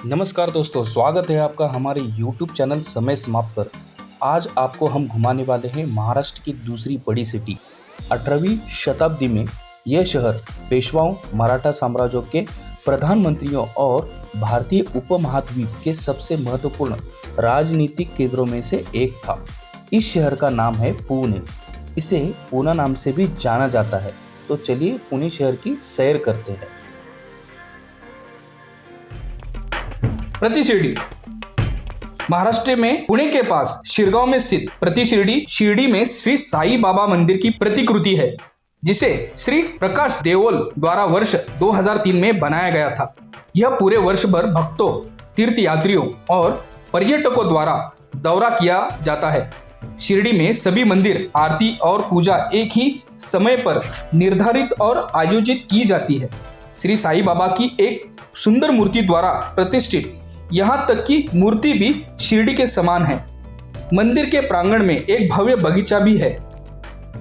नमस्कार दोस्तों, स्वागत है आपका हमारे YouTube चैनल समय समाप्त पर। आज आपको हम घुमाने वाले हैं महाराष्ट्र की दूसरी बड़ी सिटी। 18वीं शताब्दी में यह शहर पेशवाओं, मराठा साम्राज्यों के प्रधानमंत्रियों और भारतीय उपमहाद्वीप के सबसे महत्वपूर्ण राजनीतिक केंद्रों में से एक था। इस शहर का नाम है पुणे। इसे पूना नाम से भी जाना जाता है। तो चलिए पुणे शहर की सैर करते हैं। प्रति शिरडी महाराष्ट्र में पुणे के पास शिरगांव में स्थित प्रति शिरडी में श्री साई बाबा मंदिर की प्रतिकृति है, जिसे श्री प्रकाश देओल द्वारा वर्ष 2003 में बनाया गया था। यह पूरे वर्ष भर भक्तों, तीर्थयात्रियों और पर्यटकों द्वारा दौरा किया जाता है। शिरडी में सभी मंदिर, आरती और पूजा एक ही समय पर निर्धारित और आयोजित की जाती है। श्री साई बाबा की एक सुंदर मूर्ति द्वारा प्रतिष्ठित, यहाँ तक कि मूर्ति भी शिरडी के समान है। मंदिर के प्रांगण में एक भव्य बगीचा भी है।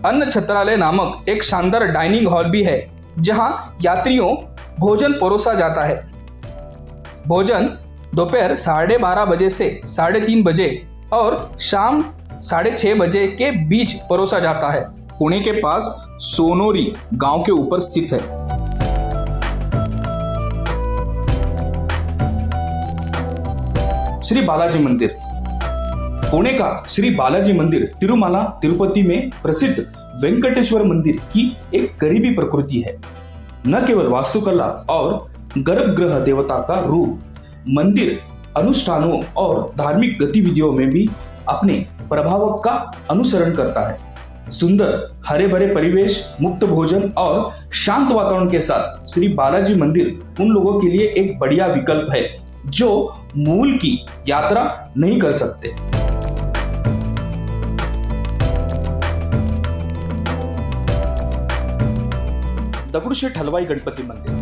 अन्न छत्रालय नामक एक शानदार डाइनिंग हॉल भी है, जहां यात्रियों भोजन परोसा जाता है। भोजन दोपहर 12:30 बजे से 3:30 बजे और शाम 6:30 बजे के बीच परोसा जाता है। पुणे के पास सोनोरी गांव के ऊपर स्थित है। श्री बालाजी मंदिर। पुणे का श्री बालाजी मंदिर तिरुमाला तिरुपति में प्रसिद्ध वेंकटेश्वर मंदिर की एक करीबी प्रकृति है। न केवल वास्तुकला और गर्भगृह देवता का रूप, मंदिर अनुष्ठानों और धार्मिक गतिविधियों में भी अपने प्रभाव का अनुसरण करता है। सुंदर हरे भरे परिवेश, मुक्त भोजन और शांत वातावरण के साथ श्री बालाजी मंदिर उन लोगों के लिए एक बढ़िया विकल्प है जो मूल की यात्रा नहीं कर सकते। दगडूशेठ हलवाई गणपति मंदिर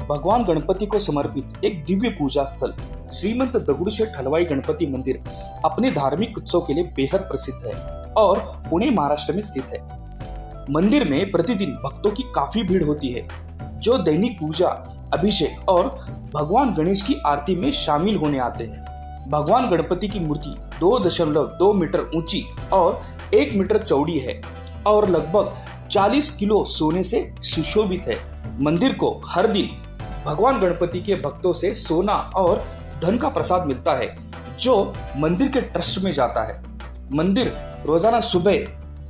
भगवान गणपति को समर्पित एक दिव्य पूजा स्थल श्रीमंत दगडूशेठ हलवाई गणपति मंदिर अपने धार्मिक उत्सव के लिए बेहद प्रसिद्ध है और पुणे महाराष्ट्र में स्थित है। मंदिर में प्रतिदिन भक्तों की काफी भीड़ होती है, जो दैनिक पूजा, अभिषेक और भगवान गणेश की आरती में शामिल होने आते हैं। भगवान गणपति की मूर्ति 2.2 मीटर ऊंची और 1 मीटर चौड़ी है और लगभग 40 किलो सोने से सुशोभित है। मंदिर को हर दिन भगवान गणपति के भक्तों से सोना और धन का प्रसाद मिलता है, जो मंदिर के ट्रस्ट में जाता है। मंदिर रोजाना सुबह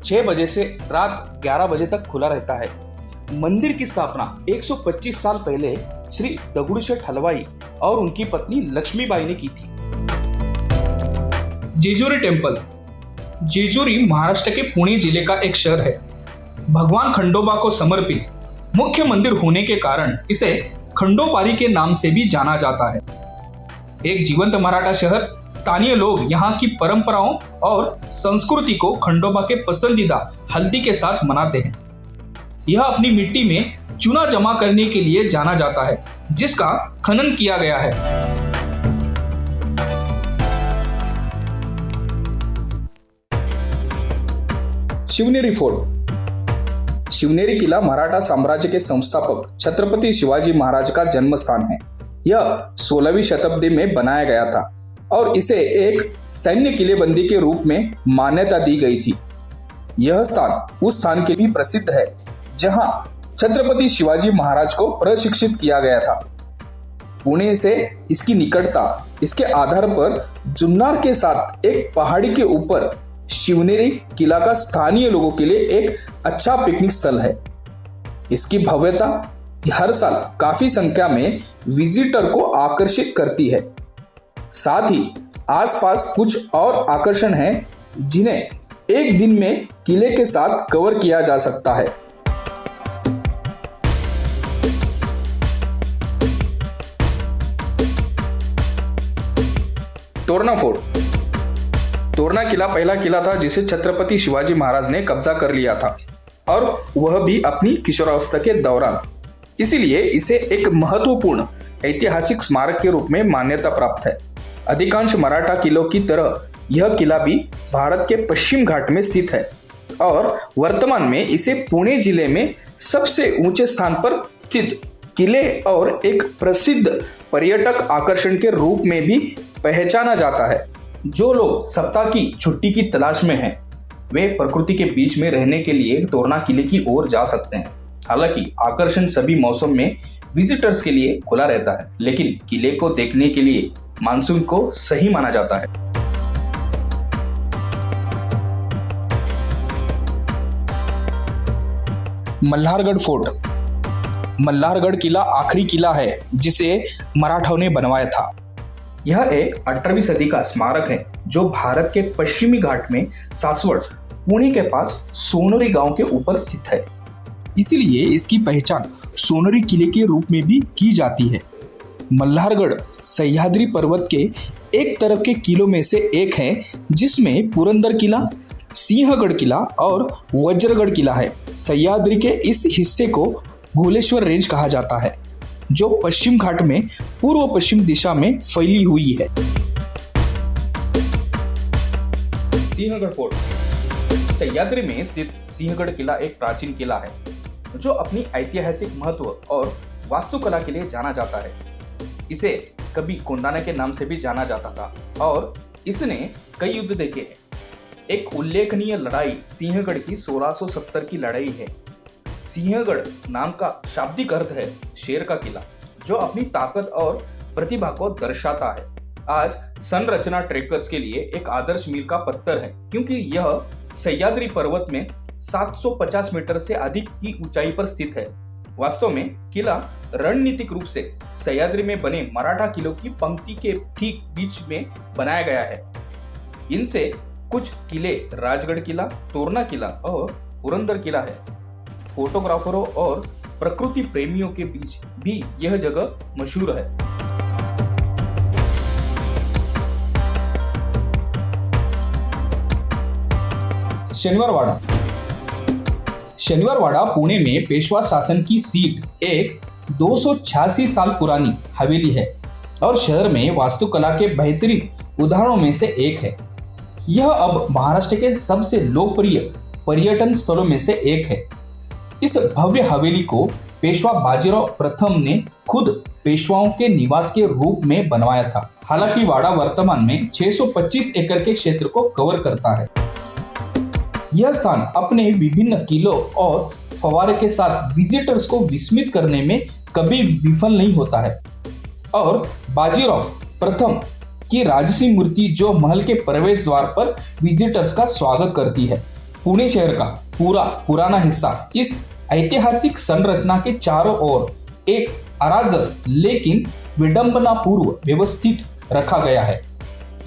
6 बजे से रात 11 बजे तक खुला रहता है। मंदिर की स्थापना 125 साल पहले श्री दगडूशेठ हलवाई और उनकी पत्नी लक्ष्मीबाई ने की थी। जेजुरी टेम्पल। जेजुरी महाराष्ट्र के पुणे जिले का एक शहर है। भगवान खंडोबा को समर्पित मुख्य मंदिर होने के कारण इसे खंडोबारी के नाम से भी जाना जाता है। एक जीवंत मराठा शहर, स्थानीय लोग यहाँ की परंपराओं और संस्कृति को खंडोबा के पसंदीदा हल्दी के साथ मनाते हैं। यह अपनी मिट्टी में चूना जमा करने के लिए जाना जाता है, जिसका खनन किया गया है। शिवनेरी फोर्ट। शिवनेरी किला मराठा साम्राज्य के संस्थापक छत्रपति शिवाजी महाराज का जन्म स्थान है। यह 16वीं शताब्दी में बनाया गया था और इसे एक सैन्य किलेबंदी के रूप में मान्यता दी गई थी। यह स्थान उस स्थान के लिए प्रसिद्ध है जहां छत्रपति शिवाजी महाराज को प्रशिक्षित किया गया था। पुणे से इसकी निकटता, इसके आधार पर जुन्नर के साथ एक पहाड़ी के ऊपर शिवनेरी किला का स्थानीय लोगों के लिए एक अच्छा पिकनिक स्थल है। इसकी भव्यता हर साल काफी संख्या में विजिटर को आकर्षित करती है। साथ ही आसपास कुछ और आकर्षण हैं जिन्हें एक दिन में किले के साथ कवर किया जा सकता है। तोरणा फोर्ट। तोरणा किला पहला किला था जिसे छत्रपति शिवाजी महाराज ने कब्जा कर लिया था, और वह भी अपनी किशोरावस्था के दौरान। इसीलिए इसे एक महत्वपूर्ण ऐतिहासिक स्मारक के रूप में मान्यता प्राप्त है। अधिकांश मराठा किलों की तरह यह किला भी भारत के पश्चिम घाट में स्थित है और वर्तमान में इसे पुणे जिले में सबसे ऊंचे स्थान पर स्थित किले और एक प्रसिद्ध पर्यटक आकर्षण के रूप में भी पहचाना जाता है। जो लोग सप्ताह की छुट्टी की तलाश में हैं, वे प्रकृति के बीच में रहने के लिए तोरना किले की ओर जा सकते हैं। हालांकि आकर्षण सभी मौसम में विजिटर्स के लिए खुला रहता है, लेकिन किले को देखने के लिए मानसून को सही माना जाता है। मल्हारगढ़ फोर्ट। मल्हारगढ़ किला आखिरी किला है जिसे मराठाओं ने बनवाया था। यह एक 18वीं सदी का स्मारक है जो भारत के पश्चिमी घाट में सासवड़, पुणे के पास सोनरी गांव के ऊपर स्थित है। इसीलिए इसकी पहचान सोनरी किले के रूप में भी की जाती है। मल्हारगढ़ सह्याद्री पर्वत के एक तरफ के किलों में से एक है, जिसमें पुरंदर किला, सिंहगढ़ किला और वज्रगढ़ किला है। सह्याद्री के इस हिस्से को भोलेश्वर रेंज कहा जाता है, जो पश्चिम घाट में पूर्व पश्चिम दिशा में फैली हुई है। सिंहगढ़ फोर्ट। सह्याद्री में स्थित सिंहगढ़ किला एक प्राचीन किला है जो अपनी ऐतिहासिक महत्व और वास्तुकला के लिए जाना जाता है। इसे कभी कोंडाना के नाम से भी जाना जाता था और इसने कई युद्ध देखे हैं। एक उल्लेखनीय लड़ाई सिंहगढ़ की 1670 की लड़ाई है। सिंहगढ़ नाम का शाब्दिक अर्थ है शेर का किला, जो अपनी ताकत और प्रतिभा को दर्शाता है। आज संरचना ट्रेकर्स के लिए एक आदर्श मील का पत्थर है, क्योंकि यह सह्याद्री पर्वत में 750 मीटर से अधिक की ऊंचाई पर स्थित है। वास्तव में किला रणनीतिक रूप से सह्याद्री में बने मराठा किलों की पंक्ति के ठीक बीच में बनाया गया है। इनसे कुछ किले राजगढ़ किला, तोरना किला और पुरंदर किला है। फोटोग्राफरों और प्रकृति प्रेमियों के बीच भी यह जगह मशहूर है। शनिवारवाड़ा। शनिवारवाड़ा पुणे में पेशवा शासन की सीट एक 286 साल पुरानी हवेली है और शहर में वास्तुकला के बेहतरीन उदाहरणों में से एक है। यह अब महाराष्ट्र के सबसे लोकप्रिय पर्यटन स्थलों में से एक है। इस भव्य हवेली को पेशवा बाजीराव प्रथम ने खुद पेशवाओं के निवास के रूप में बनवाया था। हालांकि वाड़ा वर्तमान में 625 एकड़ के क्षेत्र को कवर करता है। यह स्थान अपने विभिन्न किलों और फव्वारे के साथ विजिटर्स को विस्मित करने में कभी विफल नहीं होता है और बाजीराव प्रथम की राजसी मूर्ति जो महल के प्रवेश द्वार पर विजिटर्स का स्वागत करती है। पुणे शहर का पूरा पुराना हिस्सा इस ऐतिहासिक संरचना के चारों ओर एक अराजक लेकिन विडंबनापूर्व व्यवस्थित रखा गया है।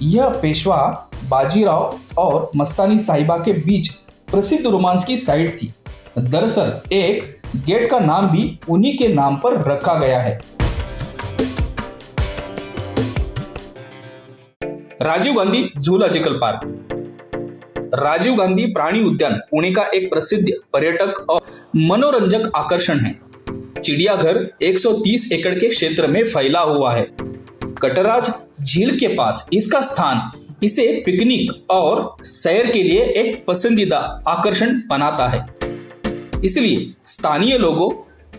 यह पेशवा बाजीराव और मस्तानी साहिबा के बीच प्रसिद्ध रोमांस की साइट थी। दरअसल एक गेट का नाम भी उन्हीं के नाम पर रखा गया है। Rajiv Gandhi zoological park. राजीव गांधी प्राणी उद्यान पुणे का एक प्रसिद्ध पर्यटक और मनोरंजक आकर्षण है। चिड़ियाघर 130 एकड़ के क्षेत्र में फैला हुआ है। कटराज झील के पास इसका स्थान इसे पिकनिक और सैर के लिए एक पसंदीदा आकर्षण बनाता है। इसलिए स्थानीय लोगों,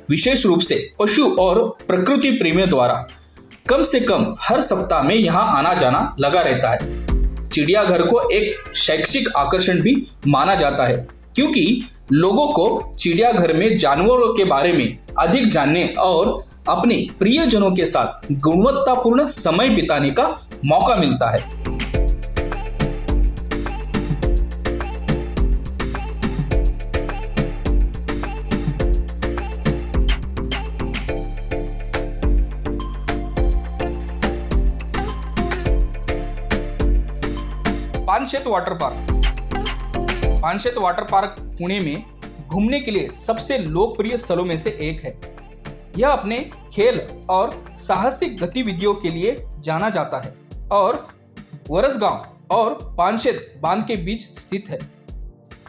विशेष रूप से पशु और प्रकृति प्रेमियों द्वारा कम से कम हर सप्ताह में यहाँ आना जाना लगा रहता है। चिड़ियाघर को एक शैक्षिक आकर्षण भी माना जाता है, क्योंकि लोगों को चिड़ियाघर में जानवरों के बारे में अधिक जानने और अपने प्रियजनों के साथ गुणवत्तापूर्ण समय बिताने का मौका मिलता है। Panshet water park. Panshet water park Pune में घूमने के लिए सबसे लोकप्रिय स्थलों में से एक है। यह अपने खेल और साहसिक गतिविधियों के लिए जाना जाता है और वरसगांव और पानशेत बांध के बीच स्थित है।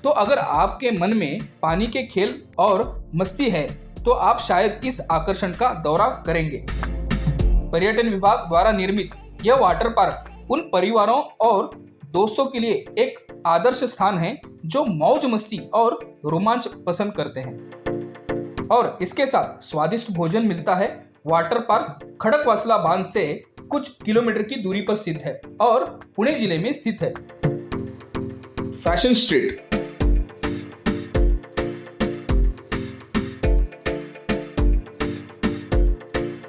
तो अगर आपके मन में पानी के खेल और मस्ती है तो आप शायद इस आकर्षण का दौरा करेंगे। पर्यटन विभाग द्वारा निर्मित यह वाटर पार्क उन परिवारों और दोस्तों के लिए एक आदर्श स्थान है जो मौज मस्ती और रोमांच पसंद करते हैं। और इसके साथ स्वादिष्ट भोजन मिलता है। वाटर पार्क खड़कवासला बांध से कुछ किलोमीटर की दूरी पर स्थित है और पुणे जिले में स्थित है। Fashion street.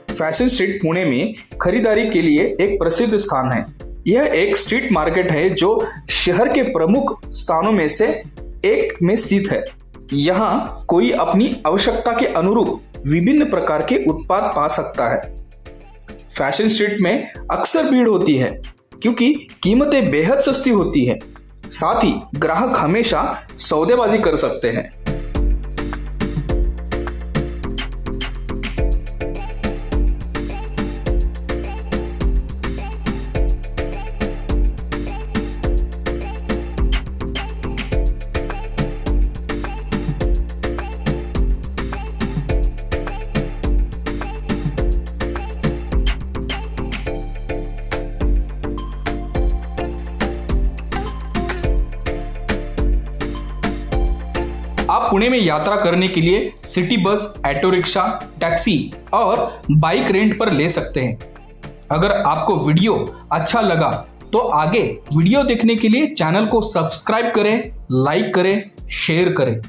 Fashion street Pune में खरीदारी के लिए एक प्रसिद्ध स्थान है। यह एक स्ट्रीट मार्केट है जो शहर के प्रमुख स्थानों में से एक में स्थित है। यहाँ कोई अपनी आवश्यकता के अनुरूप विभिन्न प्रकार के उत्पाद पा सकता है। फैशन स्ट्रीट में अक्सर भीड़ होती है क्योंकि कीमतें बेहद सस्ती होती है। साथ ही ग्राहक हमेशा सौदेबाजी कर सकते हैं। आप पुणे में यात्रा करने के लिए city bus, auto rickshaw, taxi और बाइक रेंट पर ले सकते हैं। अगर आपको वीडियो अच्छा लगा तो आगे वीडियो देखने के लिए चैनल को सब्सक्राइब करें, लाइक करें, शेयर करें।